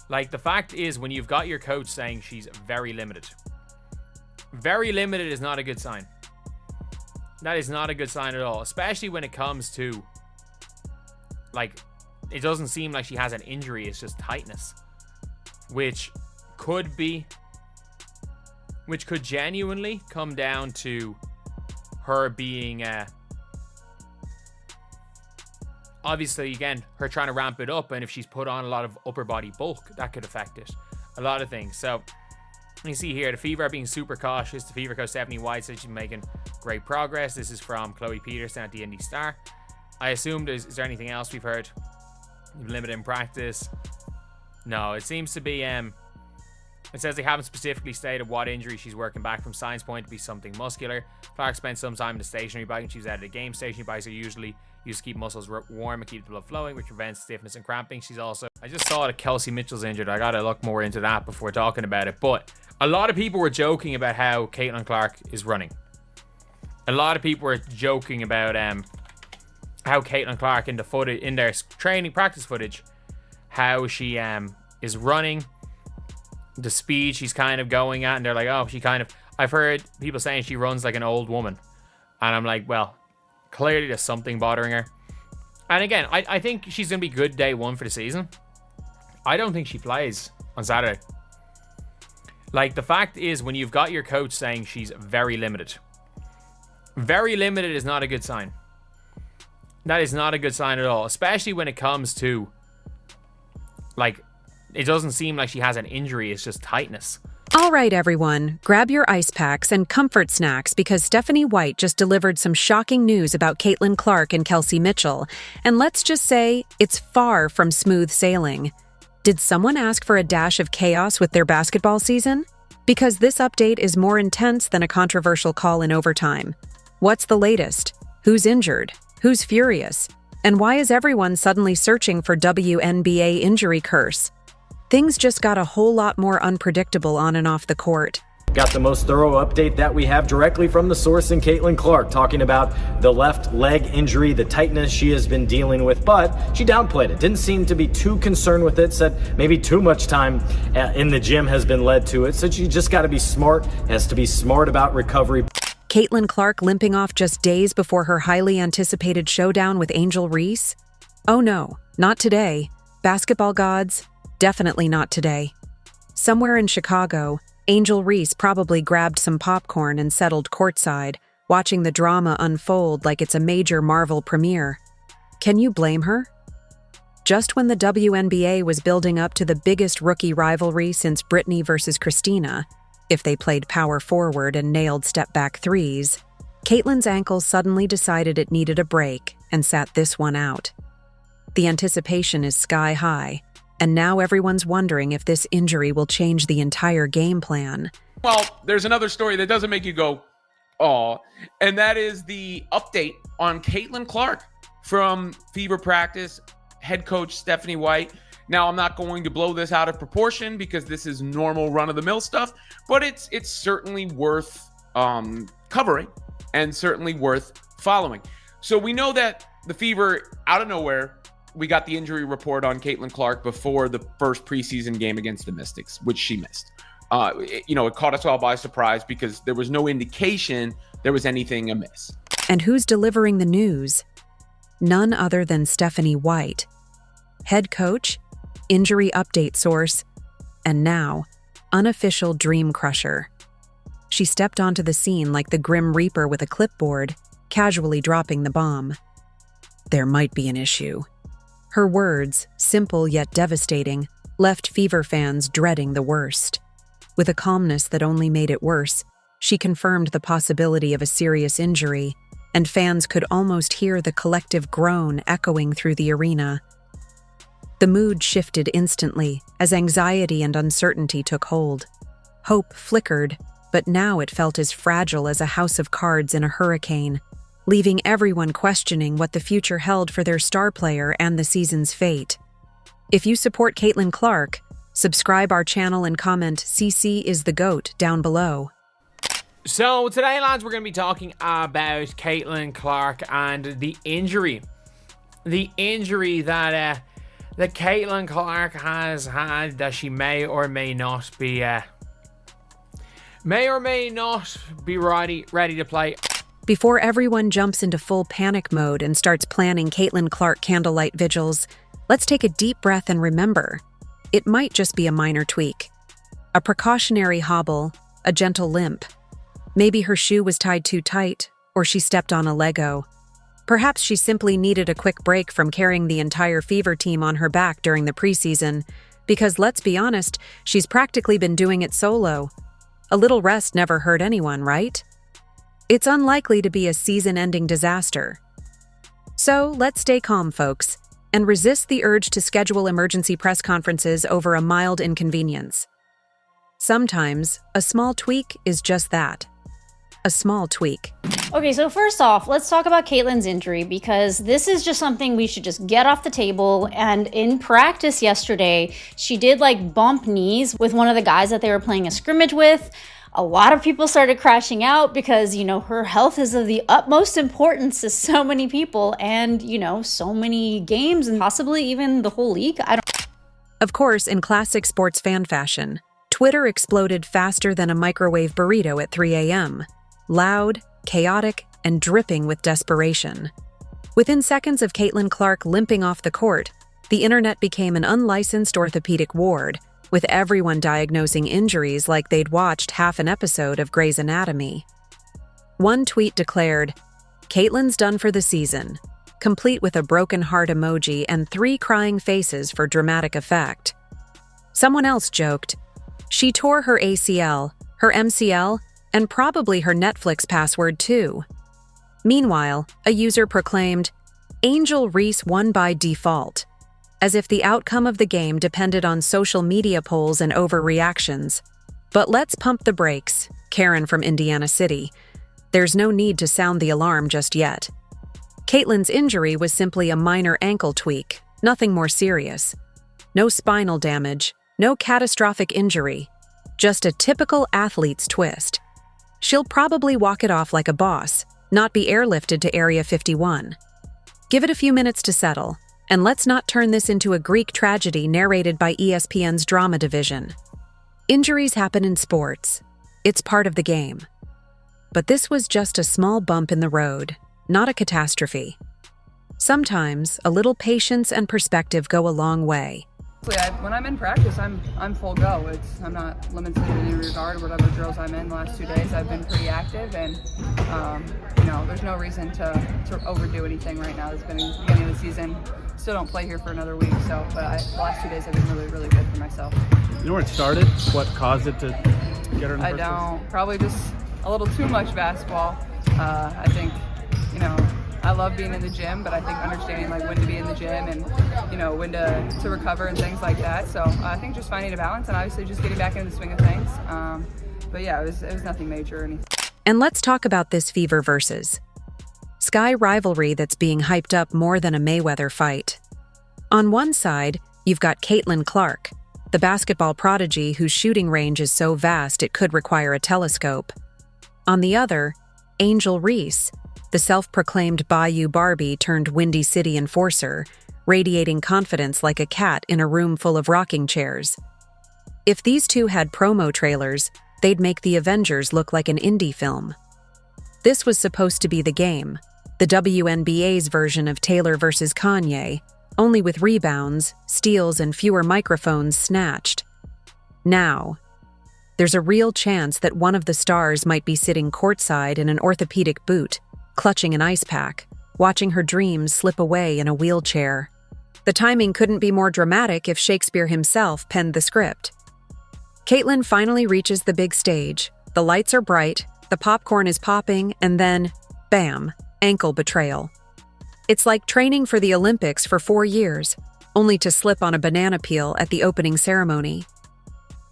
Like, the fact is, when you've got your coach saying she's very limited is not a good sign. That is not a good sign at all, especially when it comes to, like, it doesn't seem like she has an injury. It's just tightness, which could genuinely come down to her being, obviously, again, her trying to ramp it up. And if she's put on a lot of upper body bulk, that could affect it. A lot of things. So you see here, the Fever are being super cautious. The Fever coach Stephanie White says she's making great progress. This is from Chloe Peterson at the Indy Star. I assumed, is there anything else we've heard? Limited in practice. No, it seems to be, it says they haven't specifically stated what injury she's working back from. Science point to be something muscular. Clark spent some time in the stationary bike and she was out of the game. Stationary bikes are usually used to keep muscles warm and keep the blood flowing, which prevents stiffness and cramping. She's also, I just saw that Kelsey Mitchell's injured. I gotta look more into that before talking about it. But a lot of people were joking about how Caitlin Clark is running. A lot of people were joking about how Caitlin Clark in their training practice footage, how she is running, the speed she's kind of going at, and they're like, oh, I've heard people saying she runs like an old woman. And I'm like, well, clearly there's something bothering her. And again, I think she's going to be good day one for the season. I don't think she plays on Saturday. Like, the fact is, when you've got your coach saying she's very limited is not a good sign. That is not a good sign at all, especially when it comes to, like, it doesn't seem like she has an injury. It's just tightness. All right, everyone, grab your ice packs and comfort snacks because Stephanie White just delivered some shocking news about Caitlin Clark and Kelsey Mitchell. And let's just say it's far from smooth sailing. Did someone ask for a dash of chaos with their basketball season? Because this update is more intense than a controversial call in overtime. What's the latest? Who's injured? Who's furious? And why is everyone suddenly searching for WNBA injury curse? Things just got a whole lot more unpredictable on and off the court. Got the most thorough update that we have directly from the source in Caitlin Clark, talking about the left leg injury, the tightness she has been dealing with, but she downplayed it. Didn't seem to be too concerned with it, said maybe too much time in the gym has been led to it. Said she just got to be smart, has to be smart about recovery. Caitlin Clark limping off just days before her highly anticipated showdown with Angel Reese? Oh no, not today. Basketball gods, definitely not today. Somewhere in Chicago, Angel Reese probably grabbed some popcorn and settled courtside, watching the drama unfold like it's a major Marvel premiere. Can you blame her? Just when the WNBA was building up to the biggest rookie rivalry since Britney versus Christina, if they played power forward and nailed step-back threes, Caitlin's ankle suddenly decided it needed a break and sat this one out. The anticipation is sky high, and now everyone's wondering if this injury will change the entire game plan. Well, there's another story that doesn't make you go, aw, and that is the update on Caitlin Clark from Fever practice, head coach Stephanie White. Now, I'm not going to blow this out of proportion because this is normal run-of-the-mill stuff, but it's certainly worth covering and certainly worth following. So we know that the Fever, out of nowhere, we got the injury report on Caitlin Clark before the first preseason game against the Mystics, which she missed. It caught us all by surprise because there was no indication there was anything amiss. And who's delivering the news? None other than Stephanie White, head coach, injury update source, and now, unofficial dream crusher. She stepped onto the scene like the Grim Reaper with a clipboard, casually dropping the bomb. There might be an issue. Her words, simple yet devastating, left Fever fans dreading the worst. With a calmness that only made it worse, she confirmed the possibility of a serious injury, and fans could almost hear the collective groan echoing through the arena. The mood shifted instantly as anxiety and uncertainty took hold. Hope flickered, but now it felt as fragile as a house of cards in a hurricane, leaving everyone questioning what the future held for their star player and the season's fate. If you support Caitlin Clark, subscribe our channel and comment "CC is the GOAT" down below. So today, lads, we're going to be talking about Caitlin Clark and the injury. The injury that that Caitlin Clark has had that she may or may not be ready to play. Before everyone jumps into full panic mode and starts planning Caitlin Clark candlelight vigils, let's take a deep breath and remember, it might just be a minor tweak. A precautionary hobble, a gentle limp. Maybe her shoe was tied too tight, or she stepped on a Lego. Perhaps she simply needed a quick break from carrying the entire Fever team on her back during the preseason, because let's be honest, she's practically been doing it solo. A little rest never hurt anyone, right? It's unlikely to be a season-ending disaster. So let's stay calm, folks, and resist the urge to schedule emergency press conferences over a mild inconvenience. Sometimes, a small tweak is just that. A small tweak. Okay, so first off, let's talk about Caitlin's injury, because this is just something we should just get off the table. And in practice yesterday, she did bump knees with one of the guys that they were playing a scrimmage with. A lot of people started crashing out because, her health is of the utmost importance to so many people and, so many games and possibly even the whole league. Of course, in classic sports fan fashion, Twitter exploded faster than a microwave burrito at 3 a.m. Loud, chaotic, and dripping with desperation. Within seconds of Caitlin Clark limping off the court, the internet became an unlicensed orthopedic ward, with everyone diagnosing injuries like they'd watched half an episode of Grey's Anatomy. One tweet declared, "Caitlin's done for the season," complete with a broken heart emoji and 3 crying faces for dramatic effect. Someone else joked, "She tore her ACL, her MCL, and probably her Netflix password too." Meanwhile, a user proclaimed, "Angel Reese won by default," as if the outcome of the game depended on social media polls and overreactions. But let's pump the brakes, Karen from Indiana City. There's no need to sound the alarm just yet. Caitlin's injury was simply a minor ankle tweak, nothing more serious. No spinal damage, no catastrophic injury, just a typical athlete's twist. She'll probably walk it off like a boss, not be airlifted to Area 51. Give it a few minutes to settle, and let's not turn this into a Greek tragedy narrated by ESPN's drama division. Injuries happen in sports. It's part of the game. But this was just a small bump in the road, not a catastrophe. Sometimes, a little patience and perspective go a long way. When I'm in practice, I'm full go. I'm not limited in any regard. Whatever drills I'm in the last 2 days, I've been pretty active, and there's no reason to overdo anything right now. It's been the beginning of the season. Still don't play here for another week, the last 2 days have been really, really good for myself. You know where it started? What caused it to get her in the first place? Probably just a little too much basketball. I think, I love being in the gym, but I think understanding when to be in the gym and when to recover and things like that. So I think just finding a balance and obviously just getting back into the swing of things. But yeah, it was nothing major or anything. And let's talk about this Fever versus Sky rivalry that's being hyped up more than a Mayweather fight. On one side, you've got Caitlin Clark, the basketball prodigy whose shooting range is so vast it could require a telescope. On the other, Angel Reese, the self-proclaimed Bayou Barbie turned Windy City enforcer, radiating confidence like a cat in a room full of rocking chairs. If these two had promo trailers, they'd make the Avengers look like an indie film. This was supposed to be the game, the WNBA's version of Taylor versus Kanye, only with rebounds, steals, and fewer microphones snatched. Now, there's a real chance that one of the stars might be sitting courtside in an orthopedic boot, clutching an ice pack, watching her dreams slip away in a wheelchair. The timing couldn't be more dramatic if Shakespeare himself penned the script. Caitlin finally reaches the big stage, the lights are bright, the popcorn is popping, and then, bam, ankle betrayal. It's like training for the Olympics for 4 years, only to slip on a banana peel at the opening ceremony.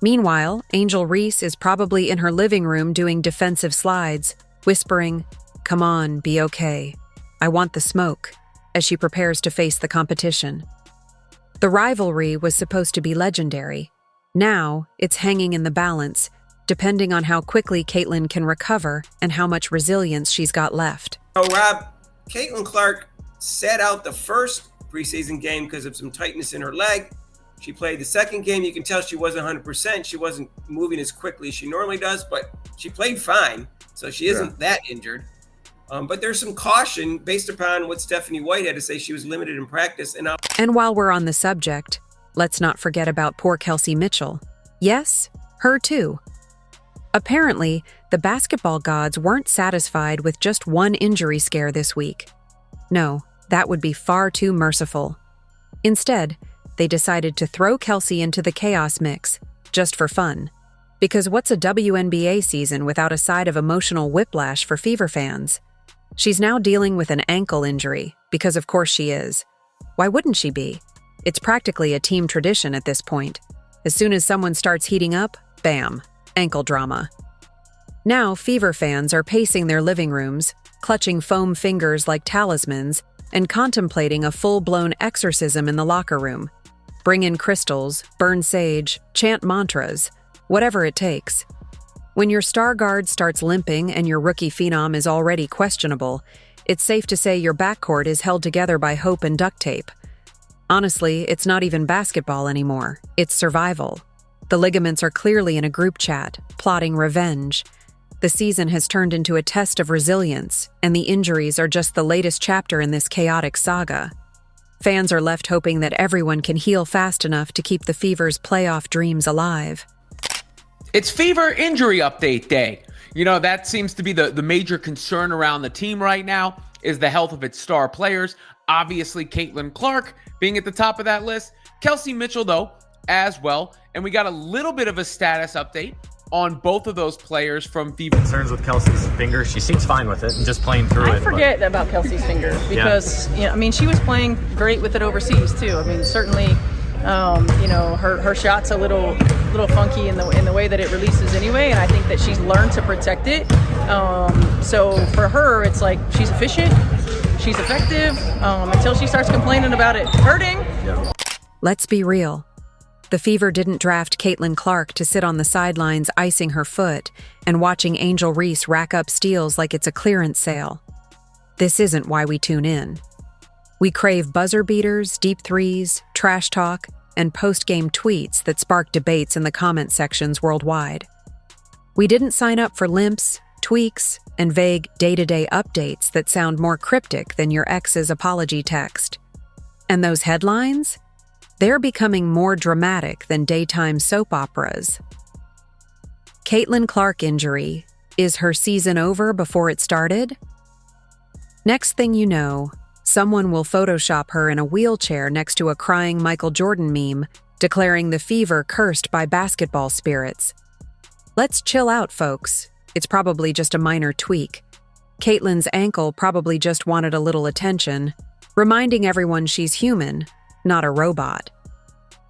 Meanwhile, Angel Reese is probably in her living room doing defensive slides, whispering, "Come on, be okay. I want the smoke," as she prepares to face the competition. The rivalry was supposed to be legendary. Now, it's hanging in the balance, depending on how quickly Caitlin can recover and how much resilience she's got left. Rob, Caitlin Clark set out the first preseason game because of some tightness in her leg. She played the second game. You can tell she wasn't 100%. She wasn't moving as quickly as she normally does, but she played fine. So she isn't that injured. But there's some caution based upon what Stephanie White had to say. She was limited in practice. And while we're on the subject, let's not forget about poor Kelsey Mitchell. Yes, her too. Apparently, the basketball gods weren't satisfied with just one injury scare this week. No, that would be far too merciful. Instead, they decided to throw Kelsey into the chaos mix, just for fun. Because what's a WNBA season without a side of emotional whiplash for Fever fans? She's now dealing with an ankle injury, because of course she is. Why wouldn't she be? It's practically a team tradition at this point. As soon as someone starts heating up, bam, ankle drama. Now, Fever fans are pacing their living rooms, clutching foam fingers like talismans, and contemplating a full-blown exorcism in the locker room. Bring in crystals, burn sage, chant mantras, whatever it takes. When your star guard starts limping and your rookie phenom is already questionable, it's safe to say your backcourt is held together by hope and duct tape. Honestly, it's not even basketball anymore. It's survival. The ligaments are clearly in a group chat, plotting revenge. The season has turned into a test of resilience, and the injuries are just the latest chapter in this chaotic saga. Fans are left hoping that everyone can heal fast enough to keep the Fever's playoff dreams alive. It's Fever Injury Update Day. You know, that seems to be the major concern around the team right now is the health of its star players. Obviously, Caitlin Clark being at the top of that list. Kelsey Mitchell, though, as well. And we got a little bit of a status update on both of those players from Fever. Concerns with Kelsey's finger. She seems fine with it and just playing through it. I forget about Kelsey's finger because, she was playing great with it overseas, too. I mean, certainly, her shot's a little funky in the way that it releases anyway, and I think that she's learned to protect it. So for her, it's like she's efficient, she's effective, until she starts complaining about it hurting. Yeah. Let's be real. The Fever didn't draft Caitlin Clark to sit on the sidelines icing her foot and watching Angel Reese rack up steals like it's a clearance sale. This isn't why we tune in. We crave buzzer beaters, deep threes, trash talk, and post-game tweets that spark debates in the comment sections worldwide. We didn't sign up for limps, tweaks, and vague day-to-day updates that sound more cryptic than your ex's apology text. And those headlines? They're becoming more dramatic than daytime soap operas. Caitlin Clark injury. Is her season over before it started? Next thing you know, someone will Photoshop her in a wheelchair next to a crying Michael Jordan meme, declaring the Fever cursed by basketball spirits. Let's chill out, folks. It's probably just a minor tweak. Caitlin's ankle probably just wanted a little attention, reminding everyone she's human, not a robot.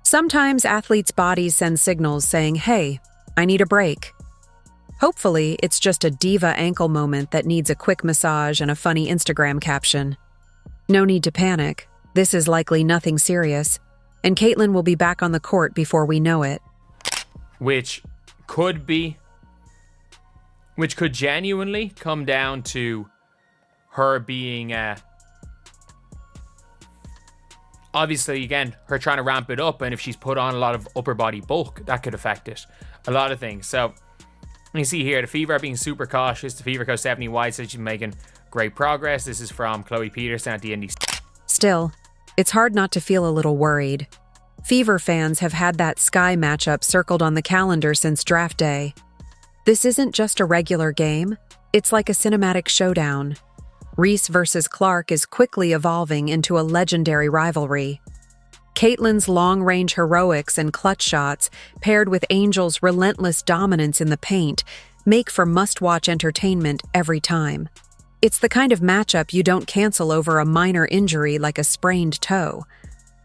Sometimes athletes' bodies send signals saying, hey, I need a break. Hopefully, it's just a diva ankle moment that needs a quick massage and a funny Instagram caption. No need to panic. This is likely nothing serious, and Caitlin will be back on the court before we know it. Which could genuinely come down to her being obviously, again, her trying to ramp it up, and if she's put on a lot of upper body bulk, that could affect it. A lot of things. So, you see here, the Fever are being super cautious. The Fever coach Stephanie White said she's making great progress. This is from Chloe Peterson at the NDC. Still, it's hard not to feel a little worried. Fever fans have had that Sky matchup circled on the calendar since draft day. This isn't just a regular game. It's like a cinematic showdown. Reese versus Clark is quickly evolving into a legendary rivalry. Caitlin's long-range heroics and clutch shots, paired with Angel's relentless dominance in the paint, make for must-watch entertainment every time. It's the kind of matchup you don't cancel over a minor injury like a sprained toe.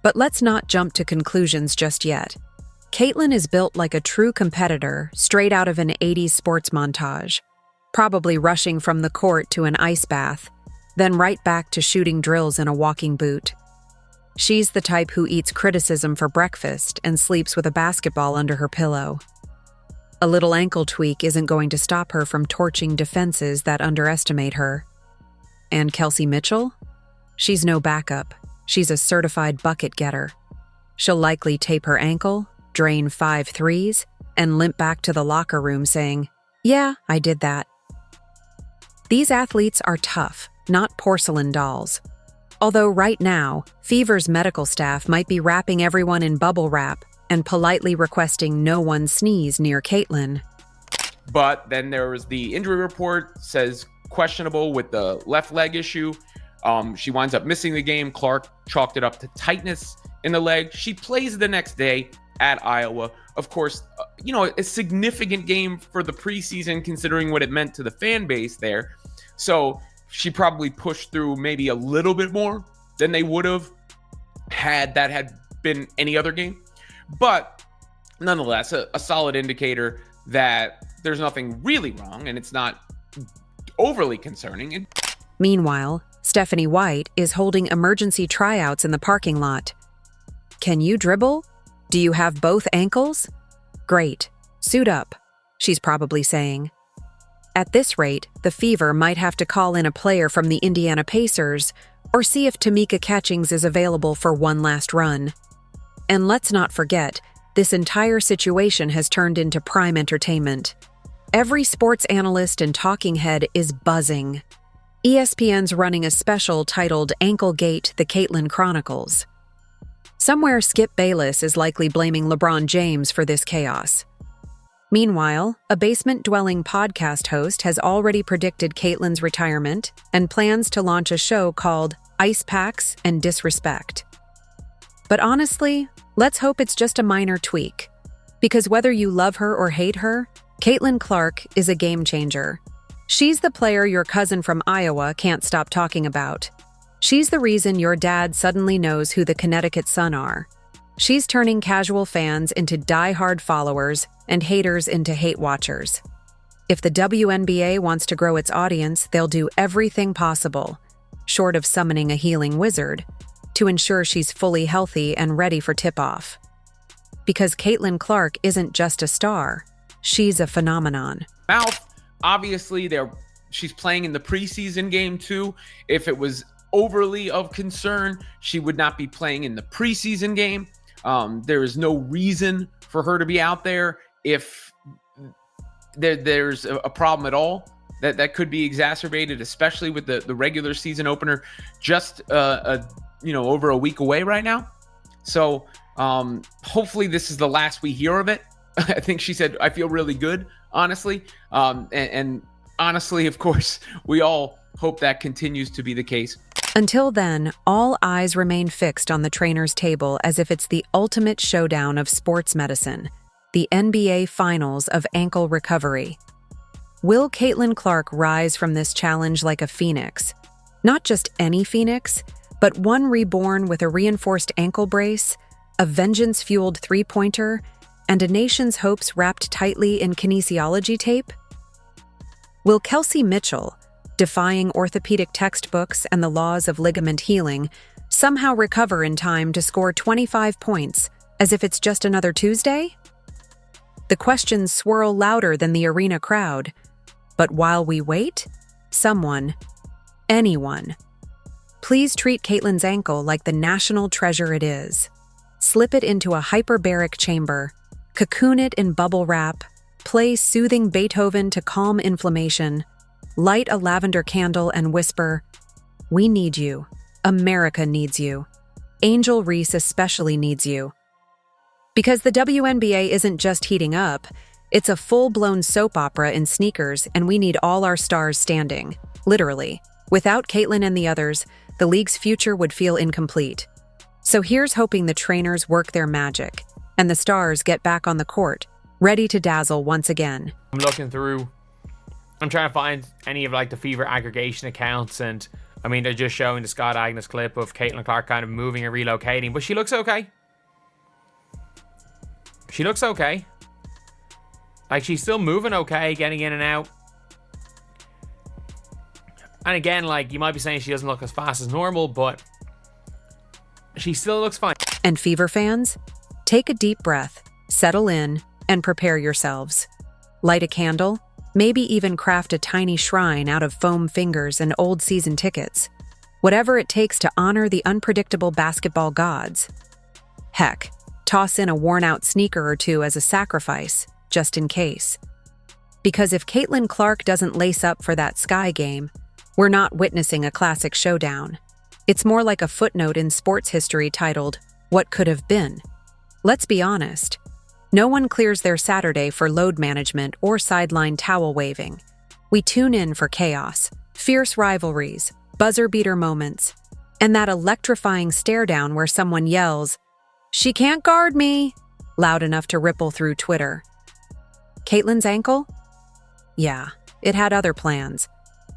But let's not jump to conclusions just yet. Caitlin is built like a true competitor, straight out of an 80s sports montage, probably rushing from the court to an ice bath, then right back to shooting drills in a walking boot. She's the type who eats criticism for breakfast and sleeps with a basketball under her pillow. A little ankle tweak isn't going to stop her from torching defenses that underestimate her. And Kelsey Mitchell? She's no backup. she's a certified bucket getter. She'll likely tape her ankle, drain 5 threes, and limp back to the locker room saying, "Yeah, I did that." These athletes are tough, not porcelain dolls. Although right now, Fever's medical staff might be wrapping everyone in bubble wrap and politely requesting no one sneeze near Caitlin. But then there was the injury report, says questionable with the left leg issue. She winds up missing the game. Clark chalked it up to tightness in the leg. She plays the next day at Iowa. Of course, a significant game for the preseason considering what it meant to the fan base there. So she probably pushed through maybe a little bit more than they would have had that had been any other game. But nonetheless, a solid indicator that there's nothing really wrong and it's not overly concerning. Meanwhile, Stephanie White is holding emergency tryouts in the parking lot. Can you dribble? Do you have both ankles? Great. Suit up, she's probably saying. At this rate, the Fever might have to call in a player from the Indiana Pacers or see if Tamika Catchings is available for one last run. And let's not forget, this entire situation has turned into prime entertainment. Every sports analyst and talking head is buzzing. ESPN's running a special titled Anklegate: The Caitlin Chronicles. Somewhere Skip Bayless is likely blaming LeBron James for this chaos. Meanwhile, a basement-dwelling podcast host has already predicted Caitlin's retirement and plans to launch a show called Ice Packs and Disrespect. But honestly, let's hope it's just a minor tweak. Because whether you love her or hate her, Caitlin Clark is a game changer. She's the player your cousin from Iowa can't stop talking about. She's the reason your dad suddenly knows who the Connecticut Sun are. She's turning casual fans into die-hard followers and haters into hate watchers. If the WNBA wants to grow its audience, they'll do everything possible, short of summoning a healing wizard, to ensure she's fully healthy and ready for tip-off. Because Caitlin Clark isn't just a star, she's a phenomenon. Obviously, she's playing in the preseason game too. If it was overly of concern, she would not be playing in the preseason game. There is no reason for her to be out there if there's a problem at all that could be exacerbated, especially with the regular season opener just over a week away right now. So hopefully this is the last we hear of it. I think she said, "I feel really good, honestly." And honestly, of course, we all hope that continues to be the case. Until then, all eyes remain fixed on the trainer's table as if it's the ultimate showdown of sports medicine, the NBA Finals of ankle recovery. Will Caitlin Clark rise from this challenge like a phoenix? Not just any phoenix, but one reborn with a reinforced ankle brace, a vengeance-fueled three-pointer, and a nation's hopes wrapped tightly in kinesiology tape? Will Kelsey Mitchell, defying orthopedic textbooks and the laws of ligament healing, somehow recover in time to score 25 points, as if it's just another Tuesday? The questions swirl louder than the arena crowd. But while we wait, someone, anyone, please treat Caitlin's ankle like the national treasure it is. Slip it into a hyperbaric chamber, cocoon it in bubble wrap, play soothing Beethoven to calm inflammation, light a lavender candle and whisper, "We need you. America needs you. Angel Reese especially needs you." Because the WNBA isn't just heating up, it's a full-blown soap opera in sneakers, and we need all our stars standing, literally. Without Caitlin and the others, the league's future would feel incomplete. So here's hoping the trainers work their magic, and the stars get back on the court, ready to dazzle once again. I'm looking through. I'm trying to find any of the Fever aggregation accounts, and I mean, they're just showing the Scott Agnes clip of Caitlin Clark kind of moving and relocating, but she looks okay. She looks okay. She's still moving okay, getting in and out. And again, you might be saying she doesn't look as fast as normal, but she still looks fine. And Fever fans, take a deep breath, settle in, and prepare yourselves. Light a candle, maybe even craft a tiny shrine out of foam fingers and old season tickets. Whatever it takes to honor the unpredictable basketball gods. Heck, toss in a worn-out sneaker or two as a sacrifice, just in case. Because if Caitlin Clark doesn't lace up for that Sky game, we're not witnessing a classic showdown. It's more like a footnote in sports history titled, "What Could Have Been." Let's be honest. No one clears their Saturday for load management or sideline towel waving. We tune in for chaos, fierce rivalries, buzzer-beater moments, and that electrifying stare-down where someone yells, "She can't guard me," loud enough to ripple through Twitter. Caitlin's ankle? Yeah, it had other plans.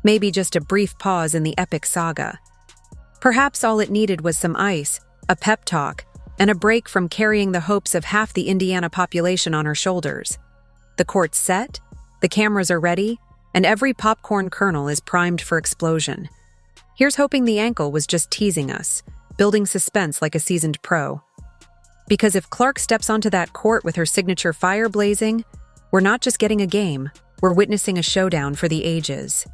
Maybe just a brief pause in the epic saga. Perhaps all it needed was some ice, a pep talk, and a break from carrying the hopes of half the Indiana population on her shoulders. The court's set, the cameras are ready, and every popcorn kernel is primed for explosion. Here's hoping the ankle was just teasing us, building suspense like a seasoned pro. Because if Clark steps onto that court with her signature fire blazing, we're not just getting a game, we're witnessing a showdown for the ages.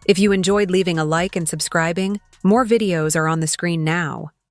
If you enjoyed leaving a like and subscribing, more videos are on the screen now.